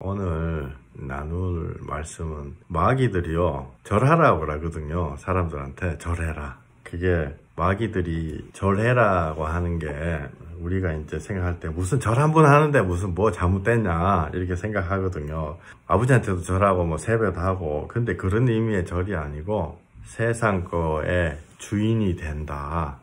오늘 나눌 말씀은 마귀들이요 절하라고 그러거든요. 사람들한테 절해라. 그게 마귀들이 절해라고 하는 게 우리가 이제 생각할 때 무슨 절 한 번 하는데 무슨 뭐 잘못됐냐 이렇게 생각하거든요. 아버지한테도 절하고 뭐 세배도 하고, 근데 그런 의미의 절이 아니고 세상 거에 주인이 된다.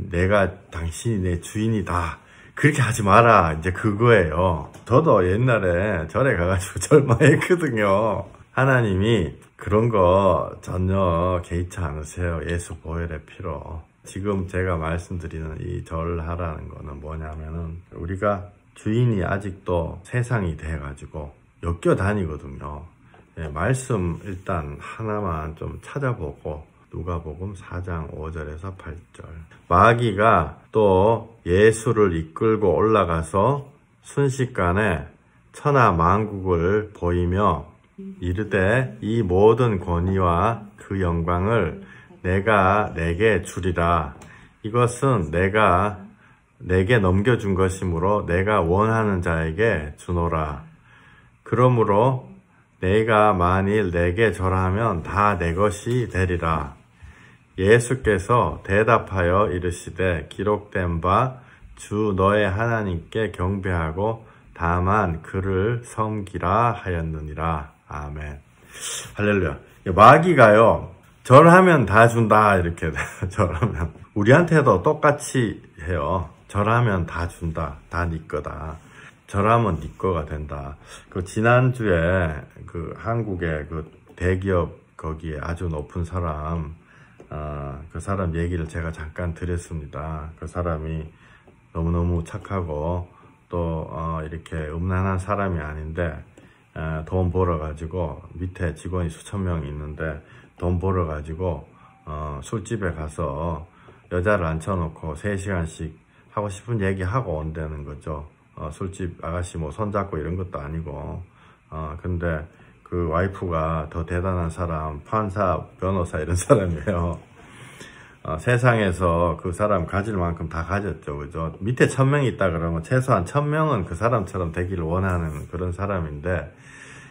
내가 당신이 내 주인이다. 그렇게 하지 마라. 이제 그거예요. 저도 옛날에 절에 가가지고 절 많이 했거든요. 하나님이 그런 거 전혀 개의치 않으세요. 예수 보혈의 피로. 지금 제가 말씀드리는 이 절하라는 거는 뭐냐면은 우리가 주인이 아직도 세상이 돼가지고 엮여 다니거든요. 네, 말씀 일단 하나만 좀 찾아보고 누가복음 4장 5절에서 8절. 마귀가 또 예수를 이끌고 올라가서 순식간에 천하 만국을 보이며 이르되 이 모든 권위와 그 영광을 내가 내게 주리라. 이것은 내가 내게 넘겨준 것이므로 내가 원하는 자에게 주노라. 그러므로 내가 만일 내게 절하면 다 내 것이 되리라. 예수께서 대답하여 이르시되 기록된 바 주 너의 하나님께 경배하고 다만 그를 섬기라 하였느니라. 아멘. 할렐루야. 마귀가요 절하면 다 준다 이렇게 절하면 우리한테도 똑같이 해요. 절하면 다 준다. 다 네 거다. 절하면 네 거가 된다. 그 지난주에 그 한국의 그 대기업 거기에 아주 높은 사람, 그 사람 얘기를 제가 잠깐 드렸습니다. 그 사람이 너무너무 착하고 또 이렇게 음란한 사람이 아닌데 돈 벌어가지고 밑에 직원이 수천 명 있는데 돈 벌어가지고 술집에 가서 여자를 앉혀놓고 3시간씩 하고 싶은 얘기 하고 온다는 거죠. 술집 아가씨 뭐 손잡고 이런 것도 아니고, 근데 그 와이프가 더 대단한 사람, 판사, 변호사 이런 사람이에요. 세상에서 그 사람 가질 만큼 다 가졌죠. 그죠? 밑에 1000명이 있다 그러면 최소한 1000명은 그 사람처럼 되기를 원하는 그런 사람인데,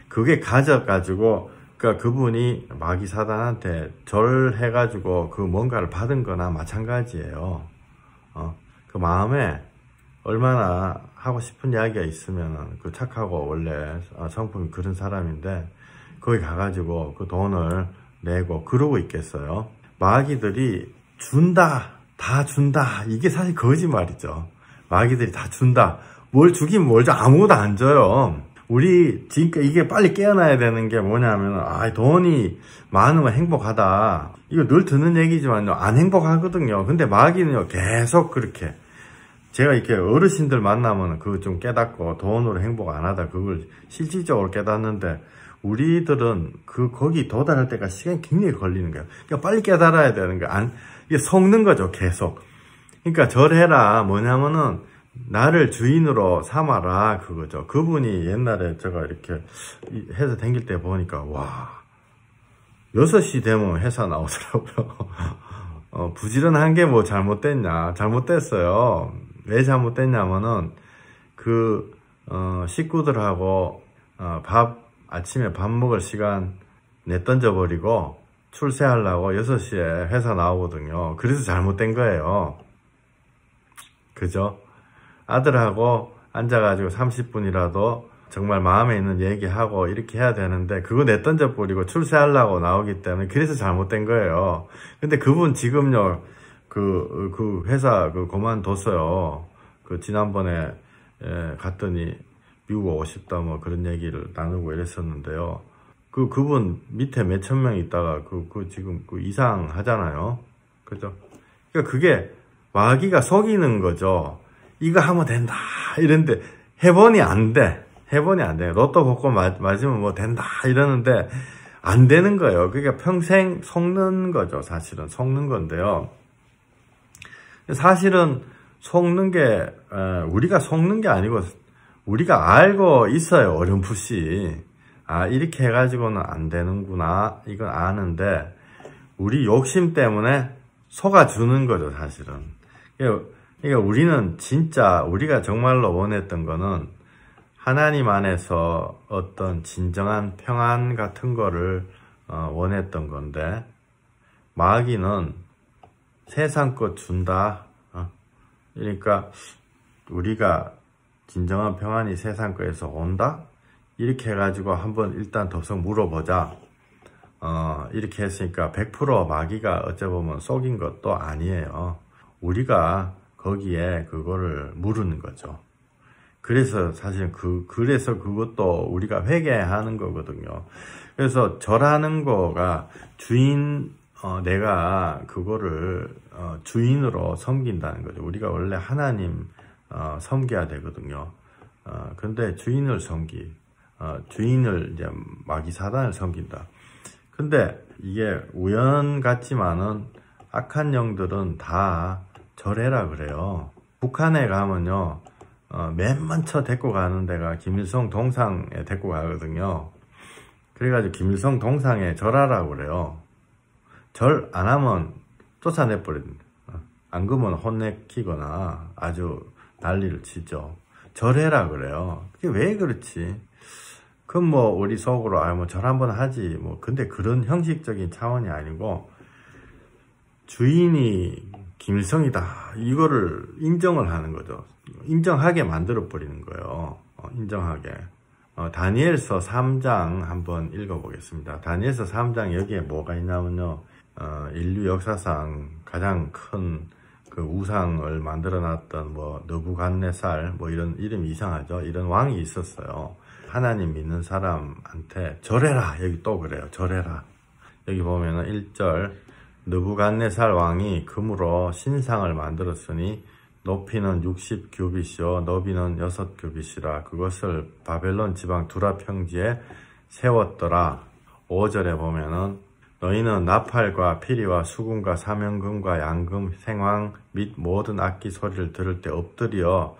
그게 가져가지고, 그러니까 그분이 마귀 사단한테 절해가지고 그 뭔가를 받은 거나 마찬가지예요. 그 마음에 얼마나 하고 싶은 이야기가 있으면 그 착하고 원래 성품이 그런 사람인데 거기 가가지고 그 돈을 내고 그러고 있겠어요. 마귀들이 준다, 다 준다. 이게 사실 거짓말이죠. 마귀들이 다 준다. 뭘 주긴 뭘 줘. 아무것도 안 줘요. 우리 지금 이게 빨리 깨어나야 되는 게 뭐냐면 돈이 많으면 행복하다. 이거 늘 듣는 얘기지만요. 안 행복하거든요. 근데 마귀는요 계속 그렇게. 제가 이렇게 어르신들 만나면 그거 좀 깨닫고 돈으로 행복 안 하다 그걸 실질적으로 깨닫는데 우리들은 거기 도달할 때가 시간이 굉장히 걸리는 거예요. 그러니까 빨리 깨달아야 되는 거예요. 이게 속는 거죠, 계속. 그러니까 절해라 뭐냐면은 나를 주인으로 삼아라 그거죠. 그분이 옛날에 제가 이렇게 회사 다닐 때 보니까 와 6시 되면 회사 나오더라고요. 부지런한 게 뭐 잘못됐냐? 잘못됐어요. 왜 잘못됐냐면은 식구들하고 아침에 밥 먹을 시간 내던져버리고 출세하려고 6시에 회사 나오거든요. 그래서 잘못된 거예요. 그죠? 아들하고 앉아가지고 30분이라도 정말 마음에 있는 얘기하고 이렇게 해야 되는데 그거 내던져버리고 출세하려고 나오기 때문에 그래서 잘못된 거예요. 근데 그분 지금요 그 회사 그만뒀어요. 지난번에 갔더니 미국 오고 싶다 뭐 그런 얘기를 나누고 이랬었는데요. 그분 밑에 몇천 명 있다가 지금 이상하잖아요. 그죠? 그러니까 그게 마귀가 속이는 거죠. 이거 하면 된다 이런데 해보니 안 돼. 해보니 안 돼. 로또 복권 맞으면 뭐 된다 이러는데 안 되는 거예요. 그러니까 평생 속는 거죠. 사실은 속는 건데요. 사실은 속는 게 우리가 속는 게 아니고 우리가 알고 있어요. 어렴풋이 이렇게 해가지고는 안 되는구나 이건 아는데 우리 욕심 때문에 속아주는 거죠. 사실은. 그러니까 우리는 진짜 우리가 정말로 원했던 거는 하나님 안에서 어떤 진정한 평안 같은 거를 원했던 건데, 마귀는 세상 것 준다. 그러니까 우리가 진정한 평안이 세상 거에서 온다? 이렇게 해가지고 한번 일단 덥석 물어보자. 이렇게 했으니까 100% 마귀가 어찌 보면 속인 것도 아니에요. 우리가 거기에 그거를 물은 거죠. 그래서 사실 그래서 그것도 우리가 회개하는 거거든요. 그래서 절하는 거가 내가 그거를 주인으로 섬긴다는 거죠. 우리가 원래 하나님 섬겨야 되거든요. 근데 주인을 주인을 이제 마귀 사단을 섬긴다. 근데 이게 우연 같지만은 악한 영들은 다 절해라 그래요. 북한에 가면요, 맨 먼저 데리고 가는 데가 김일성 동상에 데리고 가거든요. 그래가지고 김일성 동상에 절하라고 그래요. 절 안 하면 쫓아내버립니다. 안 그러면 혼내키거나 아주 난리를 치죠. 절해라 그래요. 그게 왜 그렇지? 그럼 뭐 우리 속으로 뭐 절 한번 하지 뭐. 근데 그런 형식적인 차원이 아니고 주인이 김일성이다 이거를 인정을 하는 거죠. 인정하게 만들어 버리는 거예요. 인정하게. 다니엘서 3장 한번 읽어보겠습니다. 다니엘서 3장 여기에 뭐가 있냐면요, 인류 역사상 가장 큰 그 우상을 만들어 놨던 뭐 느부갓네살 뭐 이런 이름이 이상하죠. 이런 왕이 있었어요. 하나님 믿는 사람한테 절해라. 여기 또 그래요. 절해라. 여기 보면은 1절 느부갓네살 왕이 금으로 신상을 만들었으니 높이는 60규빗이요 너비는 6규빗이라 그것을 바벨론 지방 두라 평지에 세웠더라. 5절에 보면은 너희는 나팔과 피리와 수금과 사명금과 양금 생황 및 모든 악기 소리를 들을 때 엎드려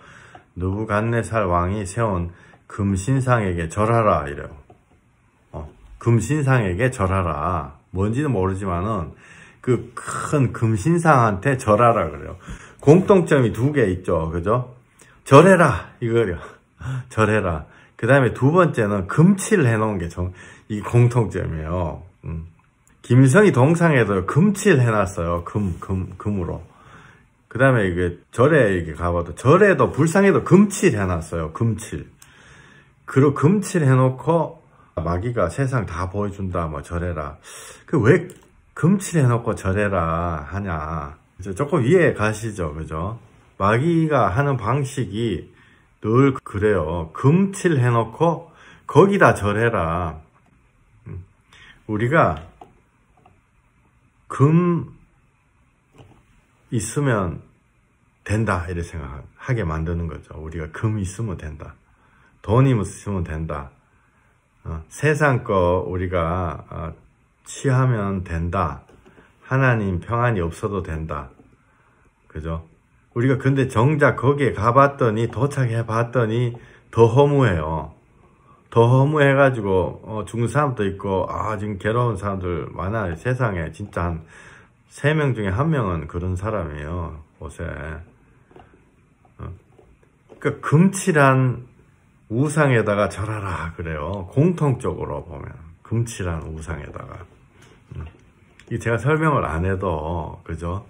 느부갓네살 왕이 세운 금신상에게 절하라 이래요. 금신상에게 절하라. 뭔지는 모르지만은 그 큰 금신상한테 절하라 그래요. 공통점이 2개 있죠. 그죠? 절해라 이거요. 절해라. 그 다음에 두 번째는 금칠 해놓은 게 이 공통점이에요. 김일성이 동상에도 금칠 해놨어요. 금으로. 그 다음에 이게 절에 이렇게 가봐도 절에도 불상에도 금칠 해놨어요. 금칠. 그리고 금칠 해놓고 마귀가 세상 다 보여준다. 뭐 절해라. 그 왜 금칠 해놓고 절해라 하냐. 조금 이해 가시죠. 그죠? 마귀가 하는 방식이 늘 그래요. 금칠 해놓고 거기다 절해라. 우리가 금 있으면 된다 이렇게 생각하게 만드는 거죠. 우리가 금 있으면 된다. 돈이 있으면 된다. 세상 거 우리가 취하면 된다. 하나님 평안이 없어도 된다. 그죠? 우리가 근데 정작 거기에 가봤더니 도착해 봤더니 더 허무해요. 더 허무해가지고 죽는 사람도 있고 지금 괴로운 사람들 많아요. 세상에 진짜 한 3명 중에 1명은 그런 사람이에요. 옷에. 그러니까 금칠한 우상에다가 절하라 그래요. 공통적으로 보면 금칠한 우상에다가. 이 제가 설명을 안 해도 그죠?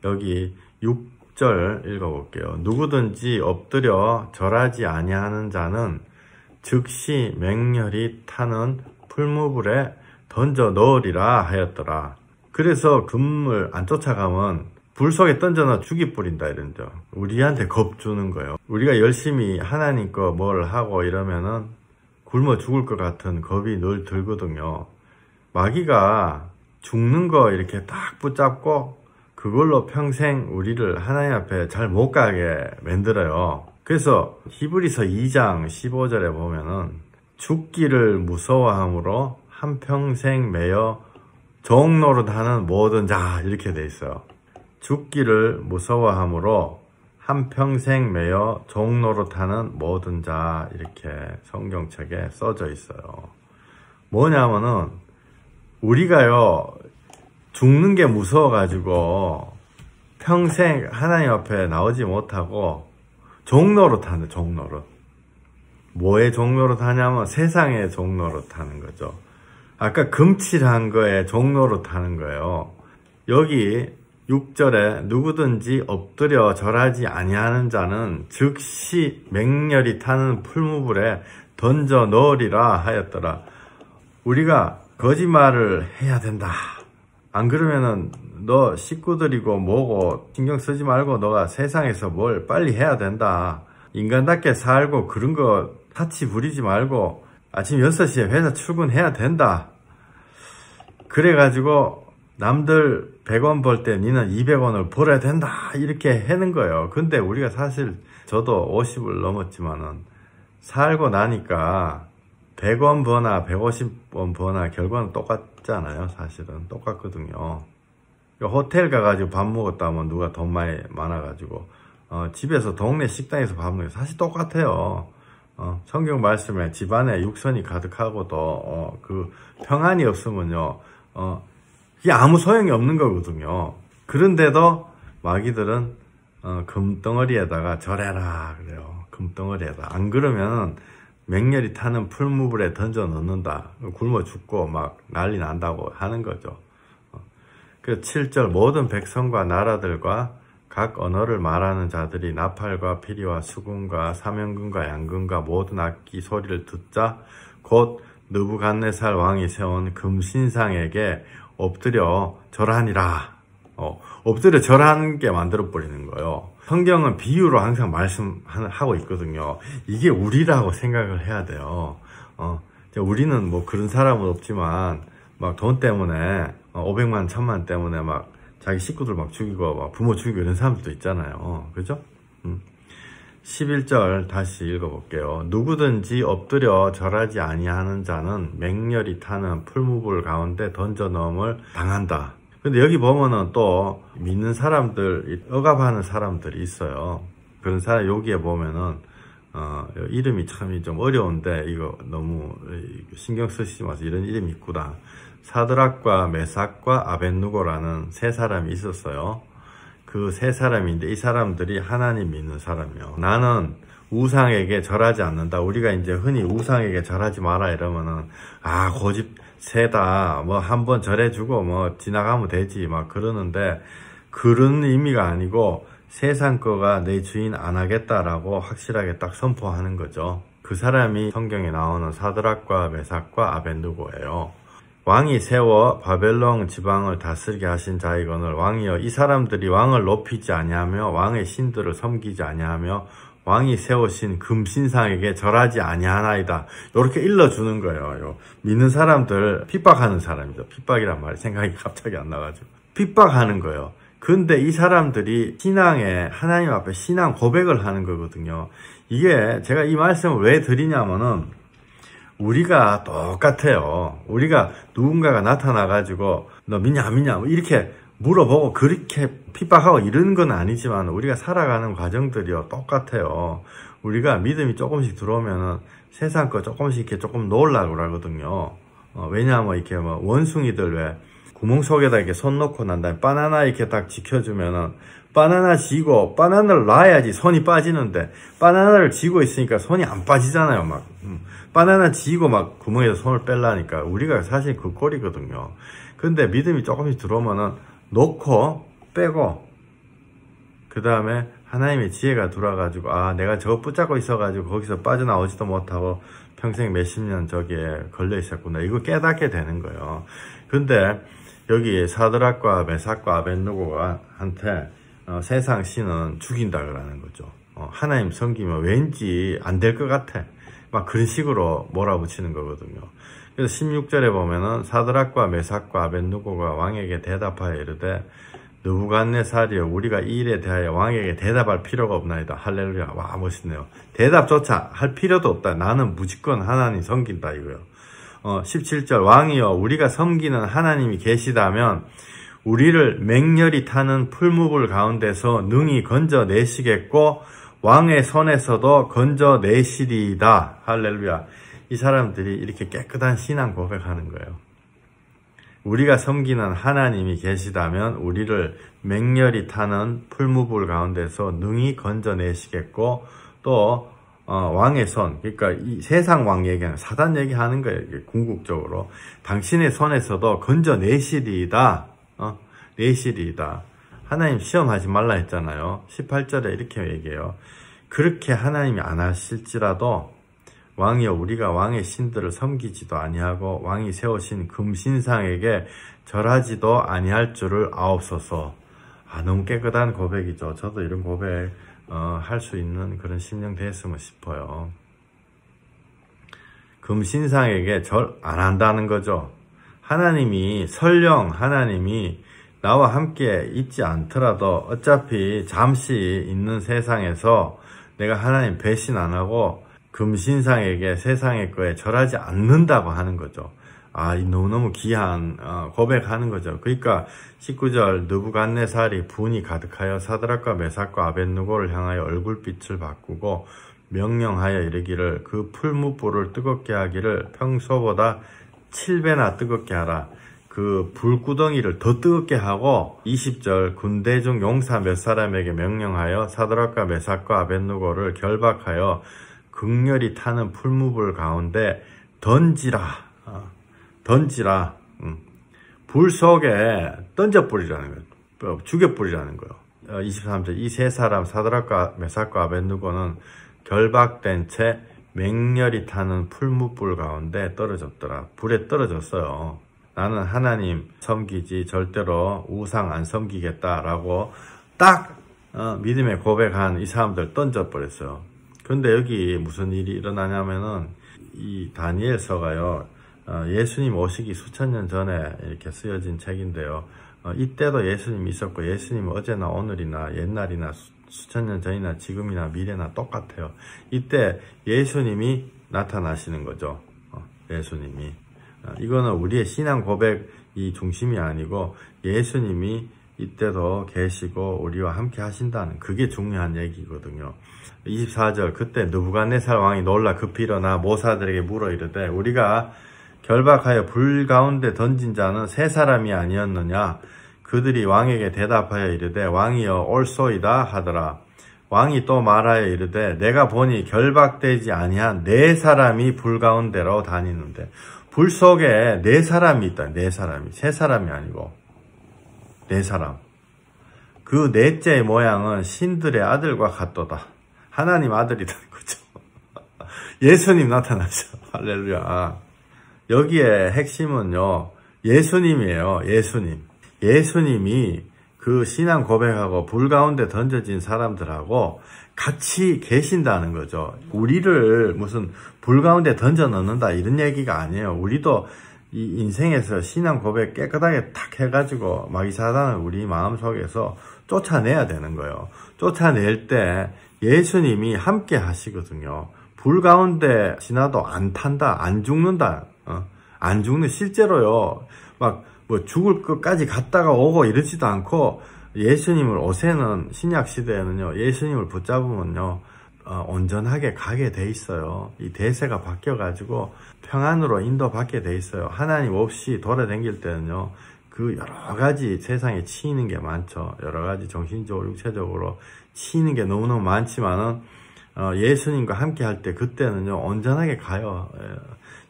여기 6절 읽어볼게요. 누구든지 엎드려 절하지 아니하는 자는 즉시 맹렬히 타는 풀무불에 던져 넣으리라 하였더라. 그래서 금을 안 쫓아가면 불 속에 던져놔 죽이 뿌린다 이런죠. 우리한테 겁 주는 거예요. 우리가 열심히 하나님 거 뭘 하고 이러면은 굶어 죽을 것 같은 겁이 늘 들거든요. 마귀가 죽는 거 이렇게 딱 붙잡고 그걸로 평생 우리를 하나님 앞에 잘 못 가게 만들어요. 그래서 히브리서 2장 15절에 보면은 죽기를 무서워함으로 한평생 매여 종노릇하는 모든 자 이렇게 돼 있어요. 죽기를 무서워함으로 한평생 매여 종노릇하는 모든 자 이렇게 성경책에 써져 있어요. 뭐냐면은 우리가요 죽는 게 무서워가지고 평생 하나님 앞에 나오지 못하고 종노릇하는 종노릇. 뭐의 종로로 타냐면 세상의 종로로 타는 거죠. 아까 금칠한 거에 종로로 타는 거예요. 여기 6절에 누구든지 엎드려 절하지 아니하는 자는 즉시 맹렬히 타는 풀무불에 던져 넣으리라 하였더라. 우리가 거짓말을 해야 된다. 안 그러면은 너 식구들이고 뭐고 신경 쓰지 말고 너가 세상에서 뭘 빨리 해야 된다. 인간답게 살고 그런 거 타치 부리지 말고 아침 6시에 회사 출근해야 된다. 그래가지고 남들 100원 벌 때 니는 200원을 벌어야 된다. 이렇게 하는 거예요. 근데 우리가 사실 저도 50을 넘었지만은 살고 나니까 100원 버나 150원 버나 결과는 똑같잖아요. 사실은 똑같거든요. 호텔 가가지고 밥 먹었다면 누가 돈 많아가지고 집에서 동네 식당에서 밥 먹으면 사실 똑같아요. 성경 말씀에 집안에 육선이 가득하고도 그 평안이 없으면요 그게 아무 소용이 없는 거거든요. 그런데도 마귀들은 금덩어리에다가 절해라 그래요. 금덩어리에다. 안 그러면 맹렬히 타는 풀무불에 던져 넣는다. 굶어 죽고 막 난리 난다고 하는 거죠. 그 7절 모든 백성과 나라들과 각 언어를 말하는 자들이 나팔과 피리와 수금과 사면금과 양금과 모든 악기 소리를 듣자 곧 느부갓네살 왕이 세운 금신상에게 엎드려 절하니라. 엎드려 절하는 게 만들어버리는 거예요. 성경은 비유로 항상 말씀하고 있거든요. 이게 우리라고 생각을 해야 돼요. 우리는 뭐 그런 사람은 없지만 막 돈 때문에 500만 1000만 때문에 막 자기 식구들 막 죽이고 막 부모 죽이고 이런 사람들도 있잖아요. 그죠? 11절 다시 읽어볼게요. 누구든지 엎드려 절하지 아니하는 자는 맹렬히 타는 풀무불 가운데 던져 넣음을 당한다. 근데 여기 보면은 또 믿는 사람들, 억압하는 사람들이 있어요. 그런 사람 여기에 보면은 이름이 참 좀 어려운데 이거 너무 신경 쓰시지 마세요. 이런 이름이 있구나. 사드락과 메삭과 아벳누고라는 세 사람이 있었어요. 그 세 사람인데 이 사람들이 하나님 믿는 사람이요. 나는 우상에게 절하지 않는다. 우리가 이제 흔히 우상에게 절하지 마라 이러면은 고집 세다. 뭐 한번 절해주고 뭐 지나가면 되지 막 그러는데 그런 의미가 아니고 세상 거가 내 주인 안 하겠다라고 확실하게 딱 선포하는 거죠. 그 사람이 성경에 나오는 사드락과 메삭과 아벳누고예요. 왕이 세워 바벨론 지방을 다스리게 하신 자이거늘 왕이여 이 사람들이 왕을 높이지 아니하며 왕의 신들을 섬기지 아니하며 왕이 세우신 금신상에게 절하지 아니하나이다. 이렇게 일러주는 거예요. 믿는 사람들 핍박하는 사람이죠. 핍박이란 말이 생각이 갑자기 안 나가지고 핍박하는 거예요. 근데 이 사람들이 신앙에 하나님 앞에 신앙 고백을 하는 거거든요. 이게 제가 이 말씀을 왜 드리냐면은 우리가 똑같아요. 우리가 누군가가 나타나가지고 너 믿냐 안 믿냐 이렇게 물어보고 그렇게 핍박하고 이런 건 아니지만 우리가 살아가는 과정들이요 똑같아요. 우리가 믿음이 조금씩 들어오면은 세상 거 조금씩 이렇게 조금 놓으려고 그러거든요. 왜냐하면 이렇게 뭐 원숭이들 왜 구멍 속에다 이렇게 손 놓고 난 다음에 바나나 이렇게 딱 지켜주면은 바나나 쥐고 바나나를 놔야지 손이 빠지는데 바나나를 쥐고 있으니까 손이 안 빠지잖아요. 막 바나나 쥐고 막 구멍에서 손을 뺄라니까 우리가 사실 그 꼴이거든요. 근데 믿음이 조금씩 들어오면은 놓고 빼고 그 다음에 하나님의 지혜가 들어와가지고 내가 저거 붙잡고 있어가지고 거기서 빠져나오지도 못하고 평생 몇십 년 저기에 걸려 있었구나 이거 깨닫게 되는 거예요. 근데 여기 사드락과 메삭과 아벳누고가 한테 세상 신은 죽인다 그러는 거죠. 하나님 섬기면 왠지 안 될 것 같아 막 그런 식으로 몰아붙이는 거거든요. 그래서 16절에 보면은 사드락과 메삭과 아벳누고가 왕에게 대답하여 이르되 느부갓네살이여 우리가 이 일에 대하여 왕에게 대답할 필요가 없나이다. 할렐루야. 와 멋있네요. 대답조차 할 필요도 없다. 나는 무조건 하나님 섬긴다 이거요. 17절 왕이여 우리가 섬기는 하나님이 계시다면 우리를 맹렬히 타는 풀무불 가운데서 능히 건져내시겠고 왕의 손에서도 건져내시리이다. 할렐루야. 이 사람들이 이렇게 깨끗한 신앙 고백하는 거예요. 우리가 섬기는 하나님이 계시다면 우리를 맹렬히 타는 풀무불 가운데서 능히 건져내시겠고 또 왕의 손, 그러니까 이 세상 왕 얘기하는, 사단 얘기하는 거예요. 이게 궁극적으로. 당신의 손에서도 건져내시리이다. 내시리이다. 하나님 시험하지 말라 했잖아요. 18절에 이렇게 얘기해요. 그렇게 하나님이 안 하실지라도 왕이여 우리가 왕의 신들을 섬기지도 아니하고 왕이 세우신 금신상에게 절하지도 아니할 줄을 아옵소서. 너무 깨끗한 고백이죠. 저도 이런 고백 할 수 있는 그런 심령 됐으면 싶어요. 금신상에게 절 안 한다는 거죠. 하나님이 설령 하나님이 나와 함께 있지 않더라도 어차피 잠시 있는 세상에서 내가 하나님 배신 안 하고 금신상에게 세상의 거에 절하지 않는다고 하는 거죠. 너무너무 귀한 고백하는 거죠. 그러니까 19절 느부갓네살이 분이 가득하여 사드락과 메삭과 아벳느고를 향하여 얼굴빛을 바꾸고 명령하여 이르기를 그 풀무불을 뜨겁게 하기를 평소보다 7배나 뜨겁게 하라. 그 불구덩이를 더 뜨겁게 하고 20절 군대 중 용사 몇 사람에게 명령하여 사드락과 메삭과 아벳느고를 결박하여 극렬히 타는 풀무불 가운데 던지라. 불 속에 던져버리라는 거예요. 죽여버리라는 거예요. 23절 이 세 사람 사드락과 메삭과 아벳느고는 결박된 채 맹렬히 타는 풀무불 가운데 떨어졌더라. 불에 떨어졌어요. 나는 하나님 섬기지 절대로 우상 안 섬기겠다라고 딱 믿음의 고백한 이 사람들 던져버렸어요. 근데 여기 무슨 일이 일어나냐면은 이 다니엘서가요. 예수님 오시기 수천 년 전에 이렇게 쓰여진 책인데요. 이때도 예수님이 있었고 예수님은 어제나 오늘이나 옛날이나 수천 년 전이나 지금이나 미래나 똑같아요. 이때 예수님이 나타나시는 거죠. 예수님이. 이거는 우리의 신앙 고백이 중심이 아니고 예수님이 이때도 계시고 우리와 함께 하신다는 그게 중요한 얘기거든요. 24절 그때 느부갓네살 왕이 놀라 급히 일어나 모사들에게 물어 이르되 우리가 결박하여 불 가운데 던진 자는 세 사람이 아니었느냐? 그들이 왕에게 대답하여 이르되 왕이여 올소이다 하더라. 왕이 또 말하여 이르되 내가 보니 결박되지 아니한 네 사람이 불 가운데로 다니는데 불 속에 네 사람이 있다. 네 사람이. 세 사람이 아니고 네 사람. 그 넷째의 모양은 신들의 아들과 같도다. 하나님 아들이라는 거죠. 예수님 나타나죠. 할렐루야. 여기에 핵심은요. 예수님이에요. 예수님. 예수님이 그 신앙 고백하고 불 가운데 던져진 사람들하고 같이 계신다는 거죠. 우리를 무슨 불 가운데 던져 넣는다 이런 얘기가 아니에요. 우리도 이 인생에서 신앙 고백 깨끗하게 탁 해가지고 마귀 사단을 우리 마음속에서 쫓아내야 되는 거예요. 쫓아낼 때 예수님이 함께 하시거든요. 불 가운데 지나도 안 탄다, 안 죽는다, 안 죽는 실제로요. 막 뭐 죽을 것까지 갔다가 오고 이러지도 않고 예수님을 오세는 신약 시대에는요. 예수님을 붙잡으면요. 온전하게 가게 돼 있어요. 이 대세가 바뀌어가지고 평안으로 인도받게 돼 있어요. 하나님 없이 돌아다닐 때는요. 그 여러 가지 세상에 치이는 게 많죠. 여러 가지 정신적으로 육체적으로 치이는 게 너무너무 많지만은 예수님과 함께 할 때 그때는요. 온전하게 가요.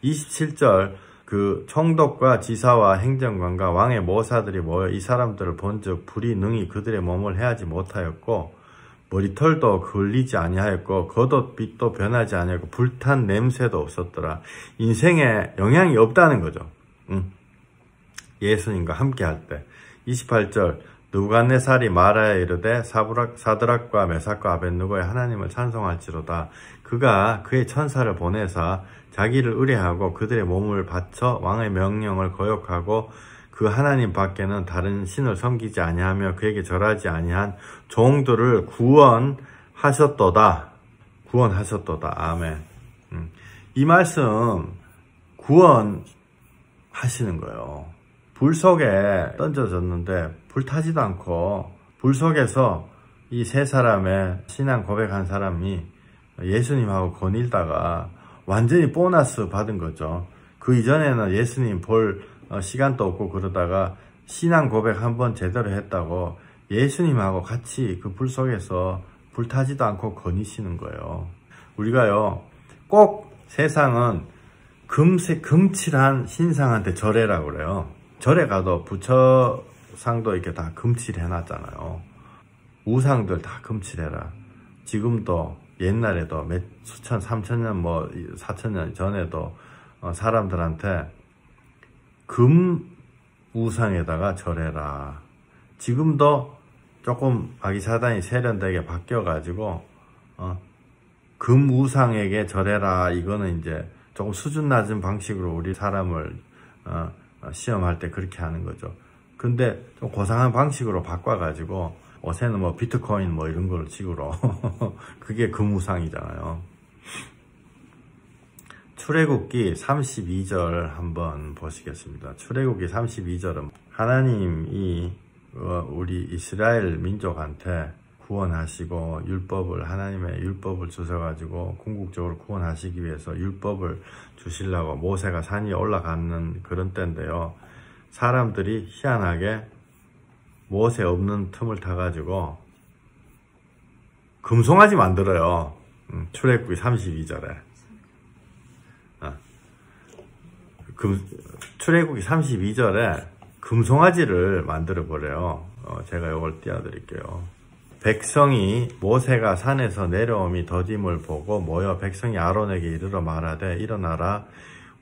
27절 그 총독과 지사와 행정관과 왕의 모사들이 모여 이 사람들을 본즉 불이 능히 그들의 몸을 해하지 못하였고 머리털도 걸리지 아니하였고 겉옷빛도 변하지 아니하였고 불탄 냄새도 없었더라. 인생에 영향이 없다는 거죠. 예수님과 함께 할 때. 28절 느부갓네살이 말하여 이르되 사드락과 메삭과 아벳느고의 하나님을 찬송할지로다. 그가 그의 천사를 보내사 자기를 의뢰하고 그들의 몸을 바쳐 왕의 명령을 거역하고 그 하나님 밖에는 다른 신을 섬기지 아니하며 그에게 절하지 아니한 종들을 구원하셨도다. 구원하셨도다. 아멘. 이 말씀 구원하시는 거예요. 불 속에 던져졌는데 불 타지도 않고 불 속에서 이 세 사람의 신앙 고백한 사람이 예수님하고 거닐다가 완전히 보너스 받은 거죠. 그 이전에는 예수님 볼 시간도 없고 그러다가 신앙 고백 한번 제대로 했다고 예수님하고 같이 그 불 속에서 불 타지도 않고 거니시는 거예요. 우리가요, 꼭 세상은 금칠한 신상한테 절해라고 그래요. 절에 가도 부처상도 이렇게 다 금칠해놨잖아요. 우상들 다 금칠해라. 지금도 옛날에도 몇 수천, 3,000년, 뭐 4,000년 전에도 사람들한테 금 우상에다가 절해라. 지금도 조금 마귀사단이 세련되게 바뀌어가지고 금 우상에게 절해라. 이거는 이제 조금 수준 낮은 방식으로 우리 사람을 시험할 때 그렇게 하는 거죠. 근데 좀 고상한 방식으로 바꿔가지고 요새는 뭐 비트코인 뭐 이런 걸 식으로 그게 금 우상이잖아요. 출애굽기 32절 한번 보시겠습니다. 출애굽기 32절은 하나님이 우리 이스라엘 민족한테 구원하시고 율법을, 하나님의 율법을 주셔가지고 궁극적으로 구원하시기 위해서 율법을 주시려고 모세가 산 위에 올라가는 그런 때인데요. 사람들이 희한하게 모세 없는 틈을 타가지고 금송아지 만들어요. 출애굽기 32절에. 출애굽기 32절에 금송아지를 만들어 버려요. 제가 이걸 띄워드릴게요. 백성이 모세가 산에서 내려옴이 더딤을 보고 모여 백성이 아론에게 이르러 말하되 일어나라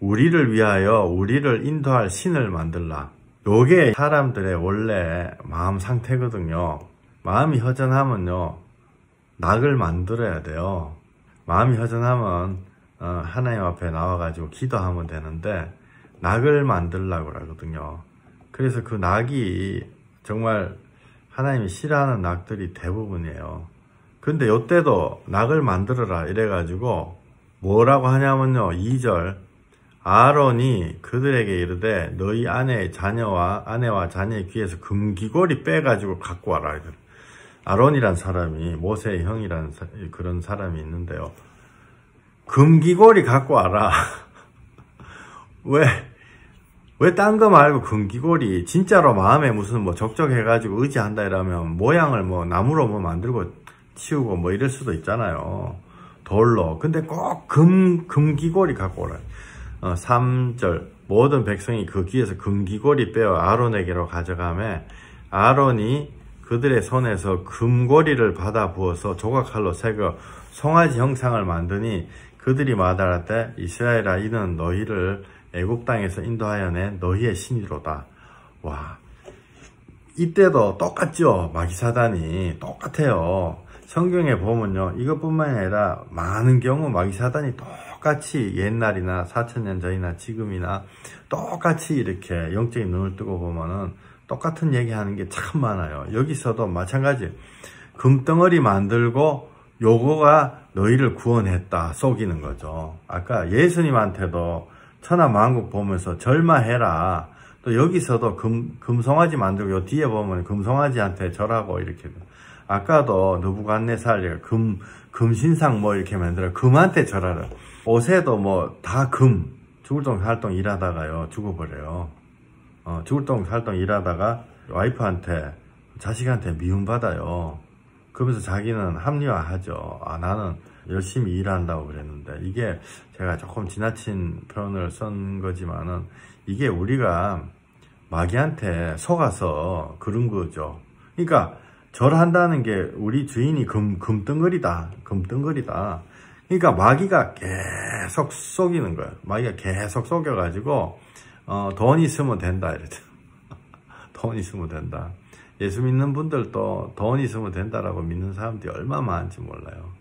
우리를 위하여 우리를 인도할 신을 만들라. 요게 사람들의 원래 마음 상태거든요. 마음이 허전하면요 낙을 만들어야 돼요. 마음이 허전하면 하나님 앞에 나와가지고 기도하면 되는데 낙을 만들려고 하거든요. 그래서 그 낙이 정말 하나님이 싫어하는 낙들이 대부분이에요. 근데 요때도 낙을 만들어라 이래가지고 뭐라고 하냐면요. 2절 아론이 그들에게 이르되 너희 아내와 자녀의 귀에서 금귀고리 빼가지고 갖고 와라. 아론이란 사람이 모세의 형이란 그런 사람이 있는데요. 금귀고리 갖고 와라. 왜 딴 거 말고 금귀고리 진짜로 마음에 무슨 뭐 적적해가지고 의지한다 이러면 모양을 뭐 나무로 뭐 만들고 치우고 뭐 이럴 수도 있잖아요. 돌로. 근데 꼭 금귀고리 갖고 오라. 3절 모든 백성이 그 귀에서 금귀고리 빼어 아론에게로 가져가매 아론이 그들의 손에서 금고리를 받아 부어서 조각칼로 새겨 송아지 형상을 만드니 그들이 말하되 이스라엘아 이는 너희를 애국 땅에서 인도하여 낸 너희의 신이로다. 와, 이때도 똑같죠. 마귀사단이 똑같아요. 성경에 보면요 이것뿐만 아니라 많은 경우 마귀사단이 똑같이 옛날이나 4,000년 전이나 지금이나 똑같이 이렇게 영적인 눈을 뜨고 보면은 똑같은 얘기하는 게 참 많아요. 여기서도 마찬가지 금덩어리 만들고 요거가 너희를 구원했다 속이는 거죠. 아까 예수님한테도 천하만국 보면서 절마해라. 또 여기서도 금송아지 만들고 요 뒤에 보면 금송아지한테 절하고 이렇게. 아까도 느부갓네살 금신상 뭐 이렇게 만들어 금한테 절하라. 옷에도 뭐 다 죽을 동 살동 일하다가요 죽어버려요. 죽을 동 살동 일하다가 와이프한테 자식한테 미움받아요. 그러면서 자기는 합리화하죠. 나는 열심히 일한다고 그랬는데 이게 제가 조금 지나친 표현을 쓴 거지만은 이게 우리가 마귀한테 속아서 그런 거죠. 그러니까 절한다는 게 우리 주인이 금덩어리다. 그러니까 마귀가 계속 속이는 거예요. 마귀가 계속 속여가지고 돈 있으면 된다 이러죠. 돈 있으면 된다. 예수 믿는 분들도 돈 있으면 된다라고 믿는 사람들이 얼마나 많은지 몰라요.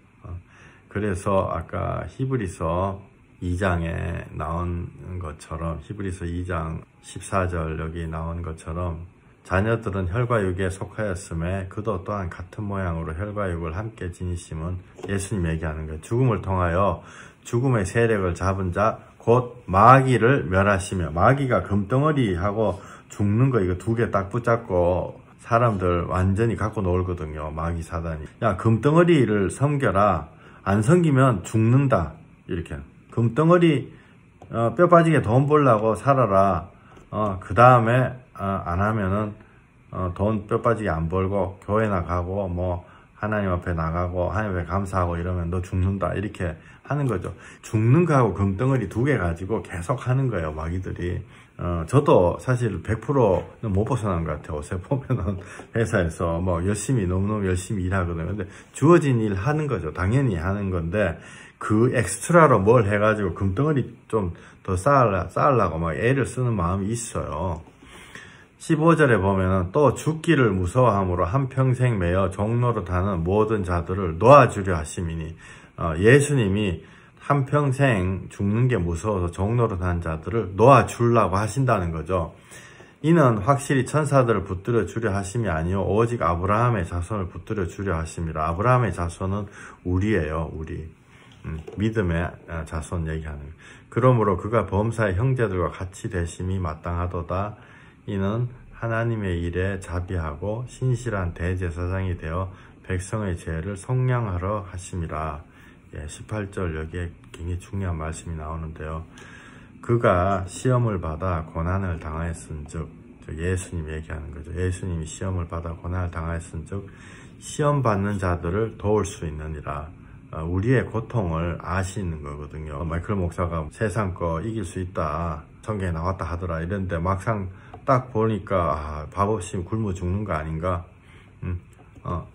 그래서 아까 히브리서 2장에 나온 것처럼 히브리서 2장 14절 여기 나온 것처럼 자녀들은 혈과 육에 속하였음에 그도 또한 같은 모양으로 혈과 육을 함께 지니심은 예수님 얘기하는 거예요. 죽음을 통하여 죽음의 세력을 잡은 자 곧 마귀를 멸하시며 마귀가 금덩어리하고 죽는 거 이거 두 개 딱 붙잡고 사람들 완전히 갖고 놀거든요. 마귀 사단이. 야 금덩어리를 섬겨라. 안 섬기면 죽는다. 이렇게. 금덩어리 뼈 빠지게 돈 벌라고 살아라. 그 다음에 안 하면은 돈 뼈 빠지게 안 벌고 교회나 가고 뭐 하나님 앞에 나가고 하나님 앞에 감사하고 이러면 너 죽는다 이렇게 하는 거죠. 죽는 거하고 금덩어리 두 개 가지고 계속 하는 거예요, 마귀들이. 저도 사실 100%는 못 벗어난 것 같아요. 요새 보면은 회사에서 뭐 열심히, 너무너무 열심히 일하거든요. 근데 주어진 일 하는 거죠. 당연히 하는 건데, 그 엑스트라로 뭘 해가지고 금덩어리 좀 더 쌓으려고 막 애를 쓰는 마음이 있어요. 15절에 보면은 또 죽기를 무서워함으로 한평생 매여 종노릇하는 모든 자들을 놓아주려 하심이니, 예수님이 한평생 죽는 게 무서워서 종노릇하는 자들을 놓아주려고 하신다는 거죠. 이는 확실히 천사들을 붙들어 주려 하심이 아니요 오직 아브라함의 자손을 붙들어 주려 하심이라. 아브라함의 자손은 우리예요, 우리. 믿음의 자손 얘기하는 거예요. 그러므로 그가 범사의 형제들과 같이 되심이 마땅하도다. 이는 하나님의 일에 자비하고 신실한 대제사장이 되어 백성의 죄를 속량하러 하심이라. 18절 여기에 굉장히 중요한 말씀이 나오는데요. 그가 시험을 받아 고난을 당하였은즉, 예수님 얘기하는 거죠. 예수님이 시험을 받아 고난을 당하였은즉 시험 받는 자들을 도울 수 있느니라. 우리의 고통을 아시는 거거든요. 마이클 목사가 세상 거 이길 수 있다, 성경에 나왔다 하더라 이랬는데 막상 딱 보니까 밥 없이 굶어 죽는 거 아닌가,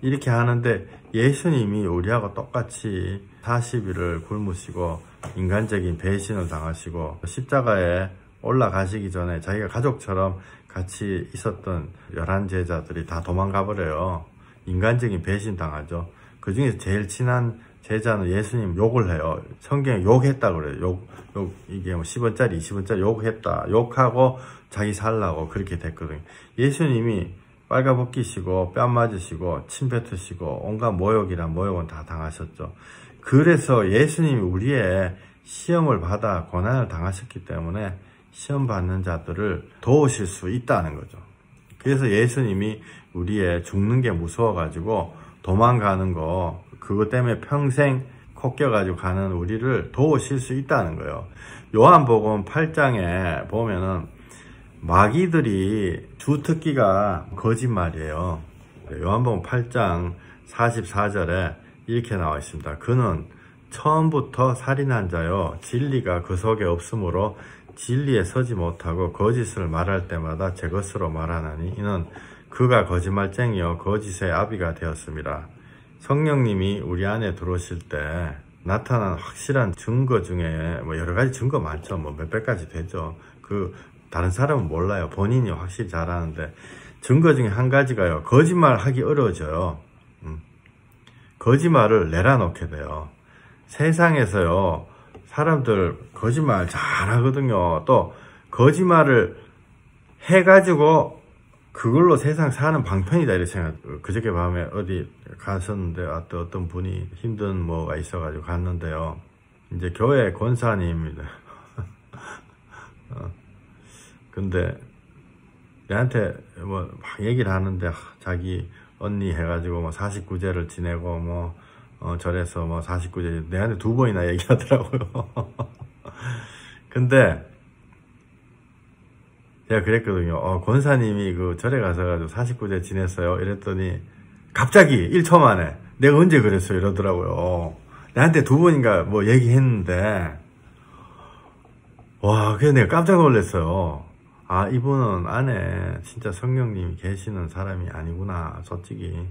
이렇게 하는데 예수님이 우리하고 똑같이 40일을 굶으시고 인간적인 배신을 당하시고 십자가에 올라가시기 전에 자기가 가족처럼 같이 있었던 11제자들이 다 도망가 버려요. 인간적인 배신 당하죠. 그 중에서 제일 친한 제자는 예수님 욕을 해요. 성경에 욕했다 그래요. 이게 뭐 10원짜리, 20원짜리 욕했다. 욕하고 자기 살라고 그렇게 됐거든요. 예수님이 빨가벗기시고 뺨 맞으시고 침 뱉으시고 온갖 모욕이란 모욕은 다 당하셨죠. 그래서 예수님이 우리의 시험을 받아 고난을 당하셨기 때문에 시험 받는 자들을 도우실 수 있다는 거죠. 그래서 예수님이 우리의 죽는 게 무서워가지고 도망가는 거, 그것 때문에 평생 코 껴가지고 가는 우리를 도우실 수 있다는 거예요. 요한복음 8장에 보면은 마귀들이 주특기가 거짓말이에요. 요한복음 8장 44절에 이렇게 나와 있습니다. 그는 처음부터 살인한 자요 진리가 그 속에 없으므로 진리에 서지 못하고 거짓을 말할 때마다 제 것으로 말하나니 이는 그가 거짓말쟁이요 거짓의 아비가 되었습니다. 성령님이 우리 안에 들어오실 때 나타난 확실한 증거 중에 뭐 여러 가지 증거 많죠. 뭐 몇백 가지 되죠. 다른 사람은 몰라요. 본인이 확실히 잘 아는데 증거 중에 한 가지가요. 거짓말 하기 어려워져요. 거짓말을 내려놓게 돼요. 세상에서요, 사람들 거짓말 잘 하거든요. 또 거짓말을 해가지고 그걸로 세상 사는 방편이다 이렇게 생각. 그저께 밤에 어디 갔었는데 어떤 분이 힘든 뭐가 있어가지고 갔는데요. 이제 교회 권사님입니다. 근데 내한테 뭐 막 얘기를 하는데 자기 언니 해가지고 뭐 49제를 지내고 뭐 절에서 뭐 49제 내한테 2번이나 얘기하더라고요. 근데 제가 그랬거든요. 권사님이 그 절에 가서가지고 49제 지냈어요. 이랬더니 갑자기 1초 만에 내가 언제 그랬어요 이러더라고요. 나한테 2번인가 뭐 얘기했는데 와, 그래서 내가 깜짝 놀랐어요. 아, 이분은 안에 진짜 성령님이 계시는 사람이 아니구나, 솔직히.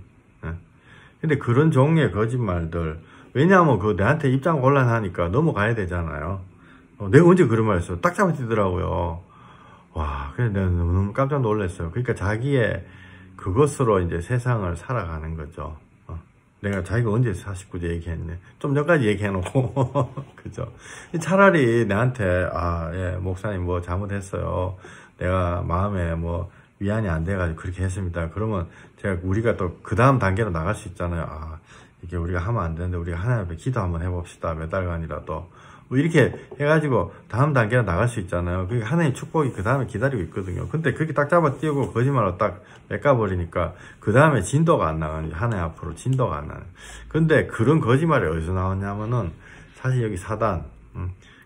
근데 그런 종류의 거짓말들, 왜냐하면 내한테 입장 곤란하니까 넘어가야 되잖아요. 내가 언제 그런 말 했어요? 딱 잡아뛰더라고요. 와, 그래서 내가 너무 깜짝 놀랐어요. 그러니까 자기의 그것으로 이제 세상을 살아가는 거죠. 내가 자기가 언제 49제 얘기했네. 좀 전까지 얘기해놓고. 그죠. 차라리 내한테, 예, 목사님 뭐 잘못했어요. 내가 마음에 뭐 위안이 안 돼가지고 그렇게 했습니다. 그러면 우리가 또 그 다음 단계로 나갈 수 있잖아요. 이게 우리가 하면 안 되는데 우리가 하나님 앞에 기도 한번 해봅시다. 몇 달간이라도. 뭐 이렇게 해가지고 다음 단계로 나갈 수 있잖아요. 그게 하나님 축복이 그 다음에 기다리고 있거든요. 근데 그렇게 딱 잡아 띄우고 거짓말로 딱 뺏가버리니까 그 다음에 진도가 안 나가는, 하나님 앞으로 진도가 안 나는. 근데 그런 거짓말이 어디서 나왔냐면은 사실 여기 사단,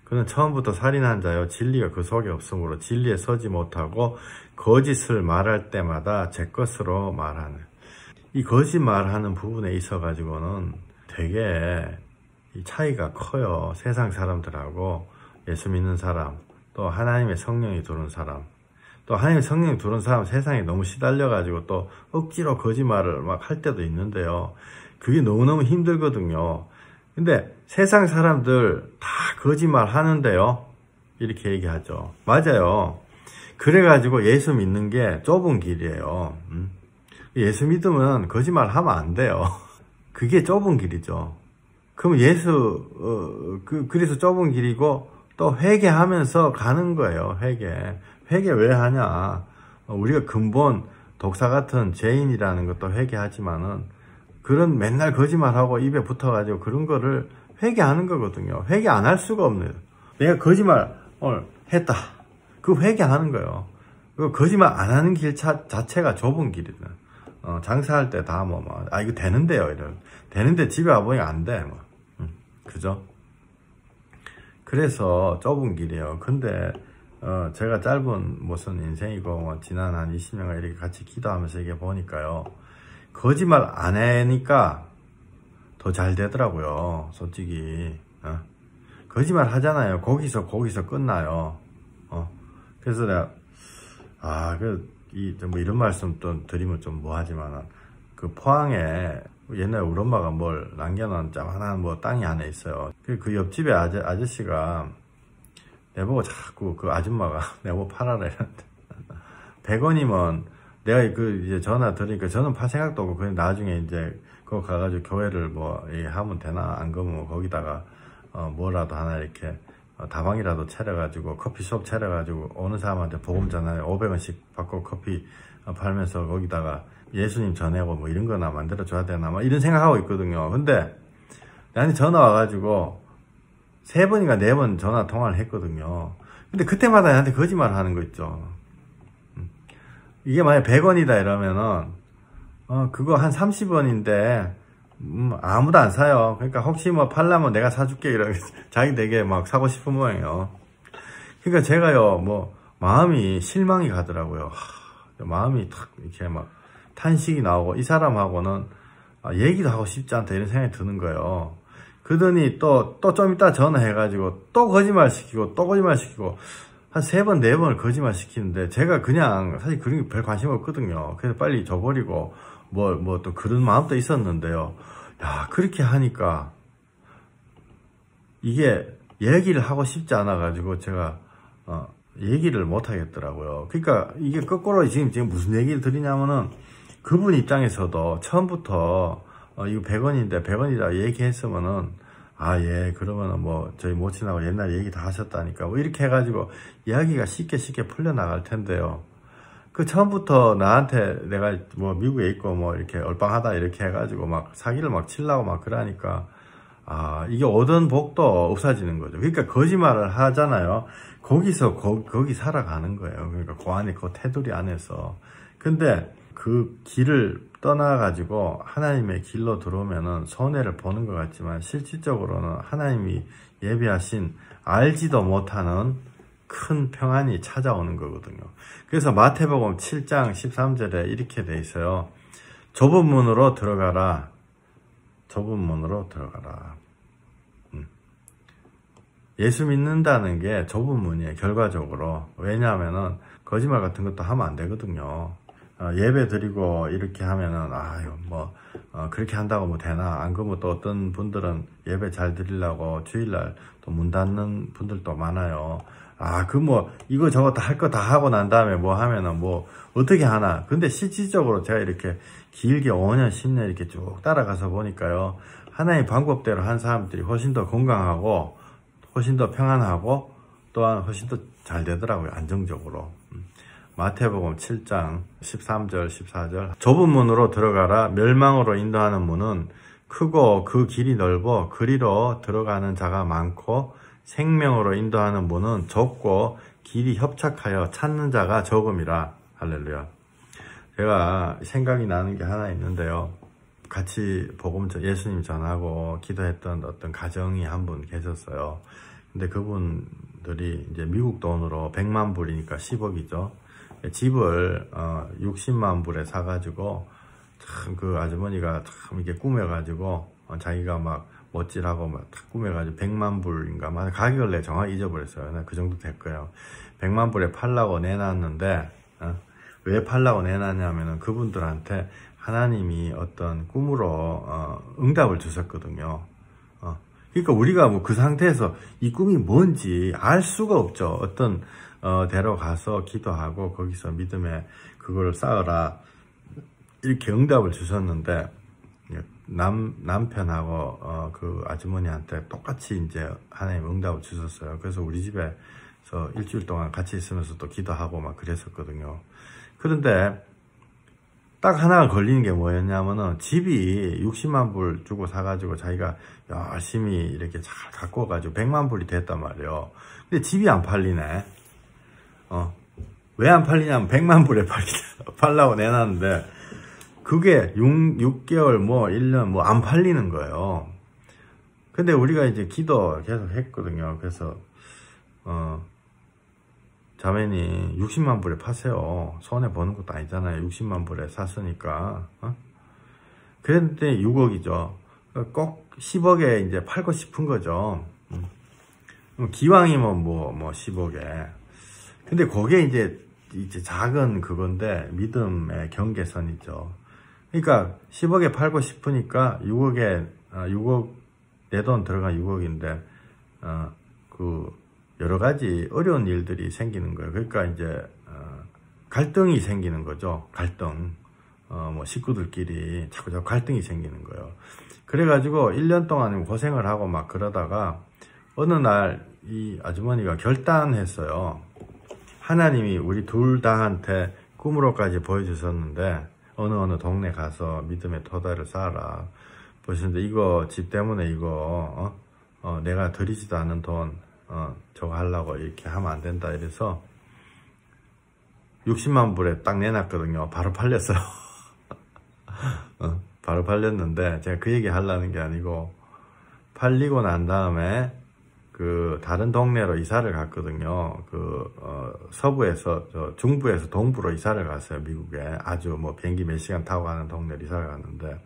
그는 처음부터 살인한 자요 진리가 그 속에 없으므로 진리에 서지 못하고 거짓을 말할 때마다 제 것으로 말하는. 이 거짓말하는 부분에 있어 가지고는 되게 이 차이가 커요. 세상 사람들하고 예수 믿는 사람, 또 하나님의 성령이 들어온 사람, 또 하나님의 성령이 들어온 사람 세상에 너무 시달려 가지고 또 억지로 거짓말을 막 할 때도 있는데요. 그게 너무너무 힘들거든요. 근데 세상 사람들 다 거짓말 하는데요, 이렇게 얘기하죠. 맞아요. 그래가지고 예수 믿는 게 좁은 길이에요. 예수 믿으면 거짓말 하면 안 돼요. 그게 좁은 길이죠. 그럼 그래서 좁은 길이고, 또 회개하면서 가는 거예요. 회개 왜 하냐? 우리가 근본 독사 같은 죄인이라는 것도 회개하지만은, 그런 맨날 거짓말하고 입에 붙어가지고 그런 거를 회개하는 거거든요. 회개 안 할 수가 없네요. 내가 거짓말 했다. 그 회개하는 거예요. 그 거짓말 안 하는 길 자체가 좁은 길이다. 장사할 때 다 이거 되는데요. 되는데 집에 와보니까 안 돼. 그죠? 그래서 좁은 길이에요. 근데, 제가 짧은 무슨 인생이고, 지난 한 20년간 이렇게 같이 기도하면서 이게 보니까요. 거짓말 안 하니까 더 잘 되더라고요. 솔직히. 거짓말 하잖아요. 거기서 끝나요. 그래서 내가, 이런 말씀 또 드리면 좀 뭐하지만은, 그 포항에 옛날에 우리 엄마가 뭘 남겨놓은 짜만한 땅이 하나 있어요. 그 옆집에 아저씨가 내보고 자꾸 그 아줌마가 내보고 팔아라 이랬는데 100원이면 내가 이제 전화 드리니까 저는 팔 생각도 없고 그냥 나중에 이제 그거 가가지고 교회를 하면 되나 안 그러면 거기다가 뭐라도 하나 이렇게 다방이라도 차려가지고 커피숍 차려가지고 오는 사람한테 복음 전화에 500원씩 받고 커피 팔면서 거기다가 예수님 전하고 이런 거나 만들어 줘야 되나 이런 생각하고 있거든요. 근데 나한테 전화 와가지고 3번인가 4번 전화 통화를 했거든요. 근데 그때마다 나한테 거짓말 하는 거 있죠. 이게 만약 100원이다 이러면은 그거 한 30원인데 아무도 안 사요. 그러니까 혹시 팔라면 내가 사줄게 이러면서 자기 되게 사고 싶은 모양이에요. 그러니까 제가요 마음이 실망이 가더라고요. 마음이 탁 이렇게 탄식이 나오고 이 사람하고는 얘기도 하고 싶지 않다 이런 생각이 드는 거예요. 그러더니 또 좀 이따 전화해가지고 또 거짓말 시키고 한 3번, 4번을 거짓말 시키는데 제가 그냥 사실 그런 게 별 관심 없거든요. 그래서 빨리 줘버리고 또 그런 마음도 있었는데요. 야, 그렇게 하니까 이게 얘기를 하고 싶지 않아가지고 제가 얘기를 못 하겠더라고요. 그러니까 이게 거꾸로 지금 무슨 얘기를 드리냐면은 그분 입장에서도 처음부터 이거 100원인데 100원이다 얘기했으면은 예, 그러면은 저희 모친하고 옛날 얘기 다 하셨다니까 이렇게 해가지고 이야기가 쉽게 풀려나갈 텐데요. 그 처음부터 나한테 내가 미국에 있고 이렇게 얼빵하다 이렇게 해가지고 사기를 치려고 그러니까 이게 오던 복도 없어지는 거죠. 그러니까 거짓말을 하잖아요. 거기서 거기 살아가는 거예요. 그러니까 그 안에 그 테두리 안에서. 근데 그 길을 떠나가지고 하나님의 길로 들어오면은 손해를 보는 것 같지만 실질적으로는 하나님이 예비하신 알지도 못하는 큰 평안이 찾아오는 거거든요. 그래서 마태복음 7장 13절에 이렇게 돼 있어요. 좁은 문으로 들어가라. 좁은 문으로 들어가라. 예수 믿는다는 게 좁은 문이에요. 결과적으로. 왜냐하면은 거짓말 같은 것도 하면 안 되거든요. 예배 드리고 이렇게 하면은 그렇게 한다고 되나? 안 그러면 또 어떤 분들은 예배 잘 드리려고 주일날 또 문 닫는 분들도 많아요. 이거 저거 할 거 다 하고 난 다음에 하면은 어떻게 하나? 근데 실질적으로 제가 이렇게 길게 5년, 10년 이렇게 쭉 따라가서 보니까요. 하나의 방법대로 한 사람들이 훨씬 더 건강하고 훨씬 더 평안하고 또한 훨씬 더 잘 되더라고요. 안정적으로. 마태복음 7장 13절 14절 좁은 문으로 들어가라. 멸망으로 인도하는 문은 크고 그 길이 넓어 그리로 들어가는 자가 많고 생명으로 인도하는 문은 좁고 길이 협착하여 찾는 자가 적음이라. 할렐루야. 제가 생각이 나는 게 하나 있는데요. 같이 예수님 전하고 기도했던 어떤 가정이 한 분 계셨어요. 근데 그분들이 이제 미국 돈으로 100만 불이니까 10억이죠. 집을 60만 불에 사가지고 참 그 아주머니가 참 이렇게 꾸며가지고 자기가 막 멋지라고 막 꾸며가지고 100만 불인가 막 가격을 내가 정확히 잊어버렸어요. 그 정도 될 거예요. 100만 불에 팔라고 내놨는데 왜 팔라고 내놨냐면은 그분들한테 하나님이 어떤 꿈으로 응답을 주셨거든요. 그러니까 우리가 뭐 그 상태에서 이 꿈이 뭔지 알 수가 없죠. 어떤 데로 가서 기도하고 거기서 믿음에 그걸 쌓으라 이렇게 응답을 주셨는데 남편하고 그 아주머니한테 똑같이 이제 하나님 응답을 주셨어요. 그래서 우리 집에서 일주일 동안 같이 있으면서 또 기도하고 막 그랬었거든요. 그런데 딱 하나가 걸리는 게 뭐였냐면은 집이 60만 불 주고 사가지고 자기가 열심히 이렇게 잘 갖고 와가지고 100만 불이 됐단 말이에요. 근데 집이 안 팔리네. 왜 안 팔리냐면 100만 불에 팔라고 내놨는데 그게 6개월 뭐 1년 뭐 안 팔리는 거예요. 근데 우리가 이제 기도 계속 했거든요. 그래서 자매니 60만 불에 파세요. 손해 보는 것도 아니잖아요. 60만 불에 샀으니까. 그랬는데 6억이죠. 꼭 10억에 이제 팔고 싶은 거죠. 기왕이면 뭐 10억에. 근데 그게 이제 작은 그건데 믿음의 경계선이죠. 그러니까 10억에 팔고 싶으니까 6억 내 돈 들어간 6억인데 그 여러 가지 어려운 일들이 생기는 거예요. 그러니까 이제 갈등이 생기는 거죠. 갈등. 뭐 식구들끼리 자꾸 갈등이 생기는 거예요. 그래가지고 1년 동안 고생을 하고 막 그러다가 어느 날 이 아주머니가 결단했어요. 하나님이 우리 둘 다한테 꿈으로까지 보여주셨는데 어느 동네 가서 믿음의 토대를 쌓아라. 보시는데 이거 집 때문에 이거 내가 들이지도 않은 돈 저거 하려고 이렇게 하면 안 된다 이래서 60만 불에 딱 내놨거든요. 바로 팔렸어요. 바로 팔렸는데 제가 그 얘기 하려는 게 아니고 팔리고 난 다음에 그 다른 동네로 이사를 갔거든요. 서부에서 중부에서 동부로 이사를 갔어요. 미국에 아주 뭐 비행기 몇 시간 타고 가는 동네로 이사를 갔는데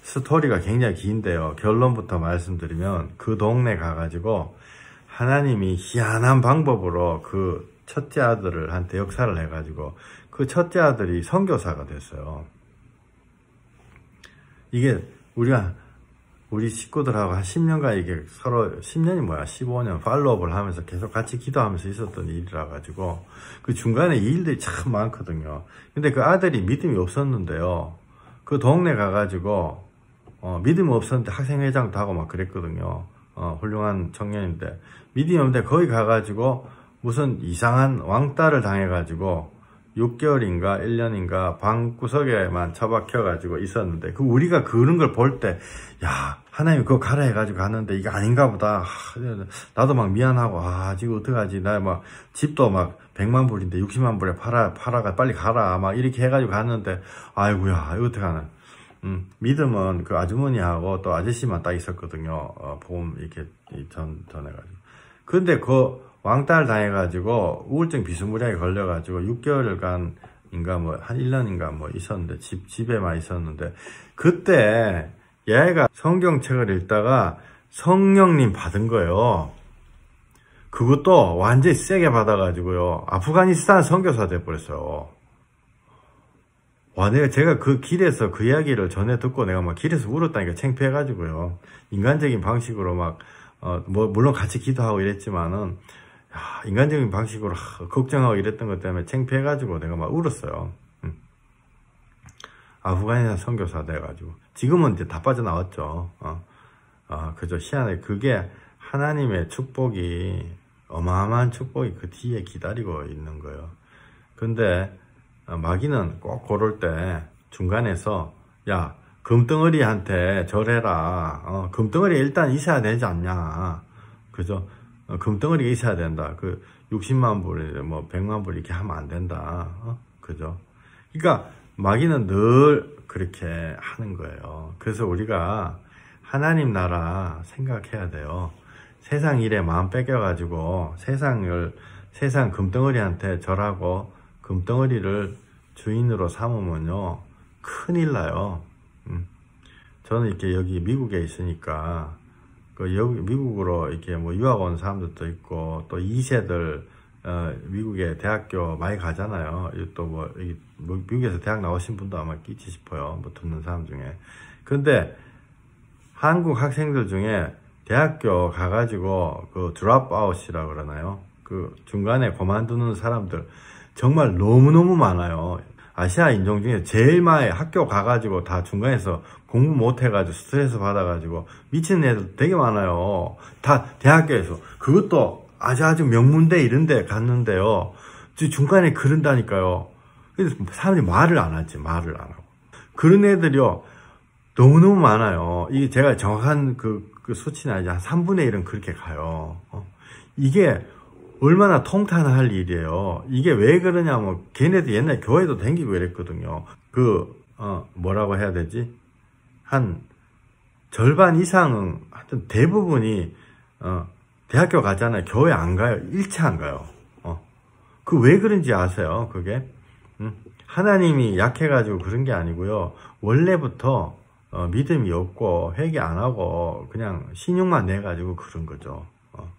스토리가 굉장히 긴데요. 결론부터 말씀드리면 그 동네 가가지고 하나님이 희한한 방법으로 그 첫째 아들을 한테 역사를 해가지고 그 첫째 아들이 선교사가 됐어요. 이게 우리 식구들하고 한 10년간 이게 서로 10년이 뭐야 15년 팔로업을 하면서 계속 같이 기도하면서 있었던 일이라 가지고 그 중간에 일들이 참 많거든요. 근데 그 아들이 믿음이 없었는데요. 그 동네 가가지고 믿음이 없었는데 학생회장도 하고 막 그랬거든요. 훌륭한 청년인데 믿음이 없는데 거기 가가지고 무슨 이상한 왕따를 당해가지고 6개월인가 1년인가 방구석에만 처박혀가지고 있었는데 우리가 그런 걸 볼 때 야 하나님 그거 가라 해가지고 갔는데 이게 아닌가 보다. 나도 막 미안하고 지금 어떡하지. 나 막 집도 막 100만 불인데 60만 불에 팔아가 빨리 가라 막 이렇게 해가지고 갔는데 아이고야 이거 어떡하나. 믿음은 그 아주머니하고 또 아저씨만 딱 있었거든요. 보험 이렇게 전해가지고. 근데 그 왕따를 당해가지고 우울증 비스무리하게 걸려가지고 6개월간인가 뭐 한 1년인가 뭐 있었는데 집에만 있었는데 그때 얘가 성경책을 읽다가 성령님 받은 거예요. 그것도 완전히 세게 받아가지고요. 아프가니스탄 선교사 돼버렸어요. 와, 제가 그 길에서 그 이야기를 전에 듣고 내가 막 길에서 울었다니까 창피해가지고요. 인간적인 방식으로 막, 물론 같이 기도하고 이랬지만은, 인간적인 방식으로 걱정하고 이랬던 것 때문에 창피해가지고 내가 막 울었어요. 아프가니스탄 선교사 돼가지고. 지금은 이제 다 빠져나왔죠. 그저 희한해. 그게 하나님의 축복이, 어마어마한 축복이 그 뒤에 기다리고 있는 거예요. 근데, 마귀는 꼭 그럴 때 중간에서 야 금덩어리한테 절해라. 금덩어리 일단 있어야 되지 않냐. 그죠? 금덩어리가 있어야 된다. 그 60만 불, 뭐 100만 불 이렇게 하면 안 된다. 그죠? 그러니까 마귀는 늘 그렇게 하는 거예요. 그래서 우리가 하나님 나라 생각해야 돼요. 세상 일에 마음 뺏겨가지고 세상 금덩어리한테 절하고 금덩어리를 주인으로 삼으면요 큰일 나요. 저는 이렇게 여기 미국에 있으니까, 여기 미국으로 이렇게 뭐 유학 온 사람들도 있고, 또 2세들, 미국에 대학교 많이 가잖아요. 또 뭐, 미국에서 대학 나오신 분도 아마 있지 싶어요. 뭐 듣는 사람 중에. 근데 한국 학생들 중에 대학교 가가지고 그 드롭아웃이라고 그러나요? 그 중간에 그만두는 사람들 정말 너무너무 많아요. 아시아 인종 중에 제일 많이 학교 가가지고 다 중간에서 공부 못해가지고 스트레스 받아가지고 미치는 애들 되게 많아요. 다 대학교에서. 그것도 아주 명문대 이런 데 갔는데요. 중간에 그런다니까요. 그래서 사람들이 말을 안 하지, 말을 안 하고. 그런 애들이요. 너무너무 많아요. 이게 제가 정확한 그 수치는 아니지, 한 3분의 1은 그렇게 가요. 이게 얼마나 통탄할 일이에요. 이게 왜 그러냐면, 걔네들 옛날에 교회도 다니고 이랬거든요. 뭐라고 해야 되지? 한 절반 이상은, 하여튼 대부분이, 대학교 가잖아요. 교회 안 가요. 일체 안 가요. 그 왜 그런지 아세요? 그게? 하나님이 약해가지고 그런 게 아니고요. 원래부터, 믿음이 없고, 회개 안 하고, 그냥 신용만 내가지고 그런 거죠.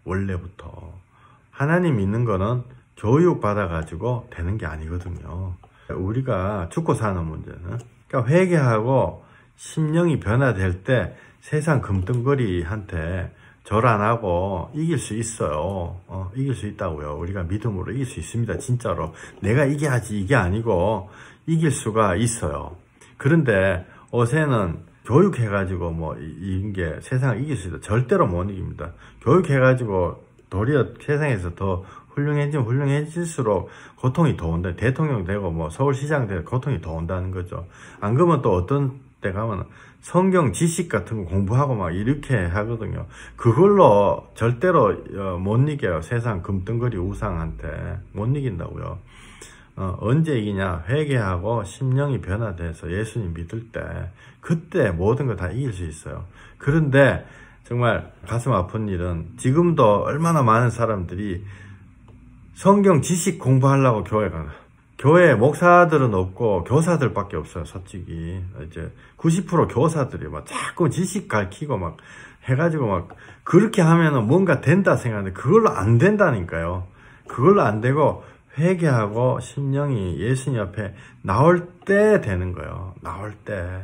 원래부터. 하나님 믿는 거는 교육받아가지고 되는 게 아니거든요. 우리가 죽고 사는 문제는. 그러니까 회개하고 심령이 변화될 때 세상 금등거리한테 절 안 하고 이길 수 있어요. 이길 수 있다고요. 우리가 믿음으로 이길 수 있습니다. 진짜로. 내가 이겨야지 이게 아니고 이길 수가 있어요. 그런데 요새는 교육해가지고 뭐 이긴 게 세상을 이길 수 있다. 절대로 못 이깁니다. 교육해가지고 도리어 세상에서 더 훌륭해질수록 고통이 더 온다. 대통령 되고 뭐 서울시장 되고 고통이 더 온다는 거죠. 안 그러면 또 어떤 때 가면 성경 지식 같은 거 공부하고 막 이렇게 하거든요. 그걸로 절대로 못 이겨요. 세상 금등거리 우상한테 못 이긴다고요. 언제 이기냐? 회개하고 심령이 변화돼서 예수님 믿을 때 그때 모든 거 다 이길 수 있어요. 그런데 정말 가슴 아픈 일은 지금도 얼마나 많은 사람들이 성경 지식 공부하려고 교회 가요. 교회 목사들은 없고 교사들밖에 없어요. 솔직히 이제 90% 교사들이 막 자꾸 지식 가르치고 막 해가지고 막 그렇게 하면은 뭔가 된다 생각하는데 그걸로 안 된다니까요. 그걸로 안 되고 회개하고 심령이 예수님 앞에 나올 때 되는 거예요. 나올 때.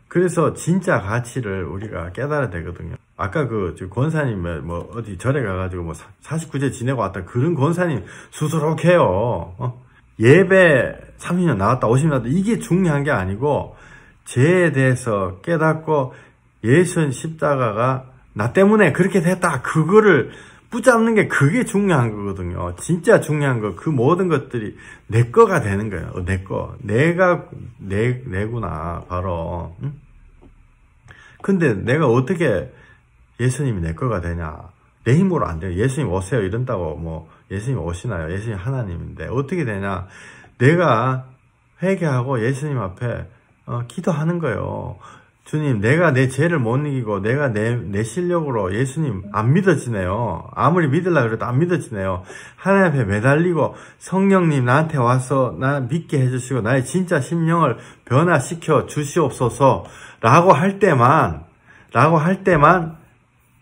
그래서 진짜 가치를 우리가 깨달아야 되거든요. 아까 권사님 뭐 어디 절에 가가지고 뭐 49제 지내고 왔다 그런 권사님 수두룩해요. 예배 30년 나왔다 50년 나왔다 이게 중요한 게 아니고 죄에 대해서 깨닫고 예수님 십자가가 나 때문에 그렇게 됐다 그거를 붙잡는 게 그게 중요한 거거든요. 진짜 중요한 거 그 모든 것들이 내 거가 되는 거예요. 내 거. 내구나 바로. 응? 근데 내가 어떻게 예수님이 내 거가 되냐? 내 힘으로 안 돼요. 예수님 오세요 이런다고 뭐 예수님 오시나요? 예수님 하나님인데 어떻게 되냐? 내가 회개하고 예수님 앞에 기도하는 거예요. 주님, 내가 내 죄를 못 이기고 내가 내 실력으로 예수님 안 믿어지네요. 아무리 믿으려고 해도 안 믿어지네요. 하나님 앞에 매달리고 성령님 나한테 와서 나 믿게 해주시고 나의 진짜 심령을 변화시켜 주시옵소서 라고 할 때만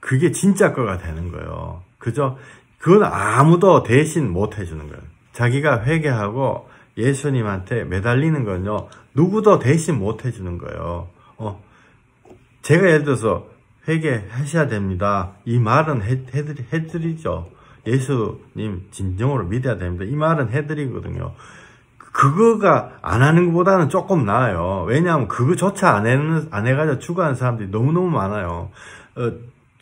그게 진짜 거가 되는 거예요. 그죠? 그건 아무도 대신 못 해주는 거예요. 자기가 회개하고 예수님한테 매달리는 건요, 누구도 대신 못 해주는 거예요. 제가 예를 들어서 회개하셔야 됩니다. 이 말은 해드리죠. 예수님 진정으로 믿어야 됩니다. 이 말은 해드리거든요. 그거가 안 하는 것보다는 조금 나아요. 왜냐하면 그거조차 안 해가지고 죽어가는 사람들이 너무너무 많아요.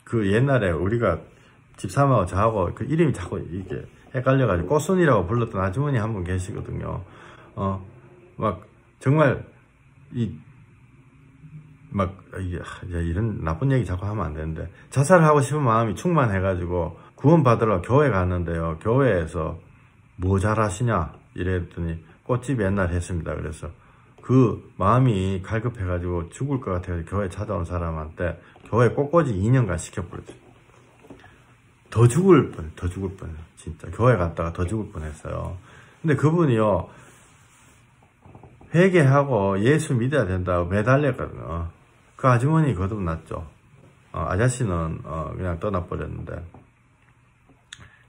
그 옛날에 우리가 집사람하고 저하고 그 이름이 자꾸 이게 헷갈려가지고 꽃순이라고 불렀던 아주머니 한 분 계시거든요. 막 정말 이런 나쁜 얘기 자꾸 하면 안 되는데 자살하고 싶은 마음이 충만해가지고 구원받으러 교회 갔는데요. 교회에서 뭐 잘하시냐 이랬더니 꽃집 옛날 했습니다. 그래서 그 마음이 갈급해가지고 죽을 것 같아서 교회 찾아온 사람한테 교회 꽃꽂이 2년간 시켜버렸어요. 더 죽을 뻔. 진짜 교회 갔다가 더 죽을 뻔했어요. 근데 그분이요, 회개하고 예수 믿어야 된다고 매달렸거든요. 그 아주머니 거듭났죠. 아저씨는 그냥 떠나버렸는데.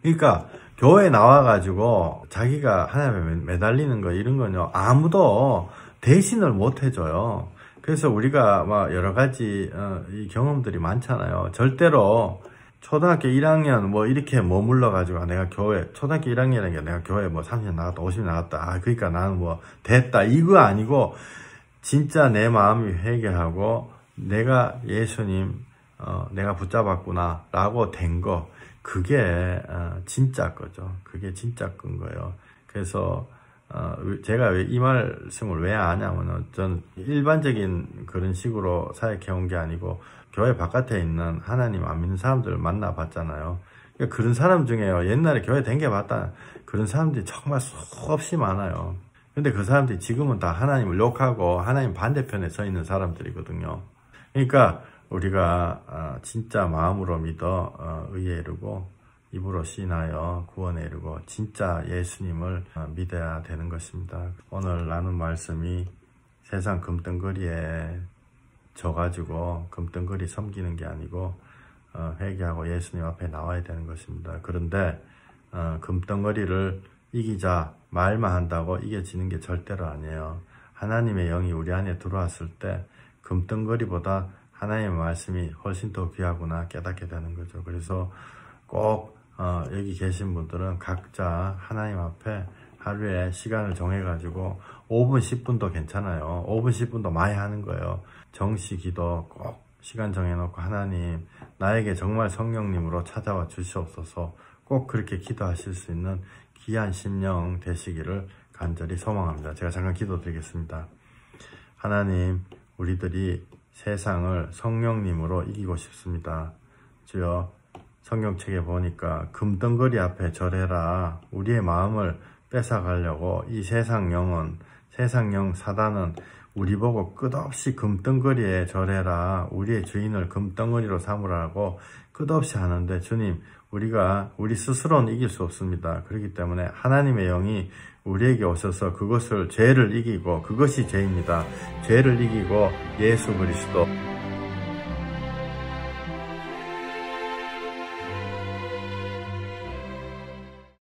그러니까 교회에 나와가지고 자기가 하나님에 매달리는 거 이런 건요, 아무도 대신을 못 해줘요. 그래서 우리가 막 여러 가지 이 경험들이 많잖아요. 절대로 초등학교 1학년 뭐 이렇게 머물러 가지고 내가 교회 초등학교 1학년이니까 내가 교회 뭐 30년 나갔다 50년 나갔다 그러니까 나는 뭐 됐다 이거 아니고, 진짜 내 마음이 회개하고 내가 예수님 내가 붙잡았구나 라고 된 거, 그게 진짜 거죠. 그게 진짜 건 거예요. 그래서 제가 왜 이 말씀을 왜 하냐면은, 전 일반적인 그런 식으로 사역해온 게 아니고 교회 바깥에 있는 하나님 안 믿는 사람들을 만나봤잖아요. 그러니까 그런 사람 중에요, 옛날에 교회 댕겨봤다 그런 사람들이 정말 수없이 많아요. 근데 그 사람들이 지금은 다 하나님을 욕하고 하나님 반대편에 서 있는 사람들이거든요. 그러니까 우리가 진짜 마음으로 믿어 의에 이르고 입으로 시인하여 구원에 이르고 진짜 예수님을 믿어야 되는 것입니다. 오늘 나눈 말씀이 세상 금덩거리에 져가지고 금덩거리 섬기는 게 아니고 회개하고 예수님 앞에 나와야 되는 것입니다. 그런데 금덩거리를 이기자 말만 한다고 이겨지는 게 절대로 아니에요. 하나님의 영이 우리 안에 들어왔을 때 금덩거리보다 하나님의 말씀이 훨씬 더 귀하구나 깨닫게 되는 거죠. 그래서 꼭 여기 계신 분들은 각자 하나님 앞에 하루에 시간을 정해가지고 5분 10분도 괜찮아요. 5분 10분도 많이 하는 거예요. 정시 기도 꼭 시간 정해놓고, 하나님 나에게 정말 성령님으로 찾아와 주시옵소서, 꼭 그렇게 기도하실 수 있는 귀한 심령 되시기를 간절히 소망합니다. 제가 잠깐 기도드리겠습니다. 하나님, 우리들이 세상을 성령님으로 이기고 싶습니다. 주여, 성경책에 보니까 금덩거리 앞에 절해라, 우리의 마음을 뺏어가려고 이 세상 영 사단은 우리 보고 끝없이 금덩거리에 절해라, 우리의 주인을 금덩어리로 삼으라고 끝없이 하는데, 주님, 우리가 우리 스스로는 이길 수 없습니다. 그렇기 때문에 하나님의 영이 우리에게 오셔서 죄를 이기고, 그것이 죄입니다. 죄를 이기고 예수 그리스도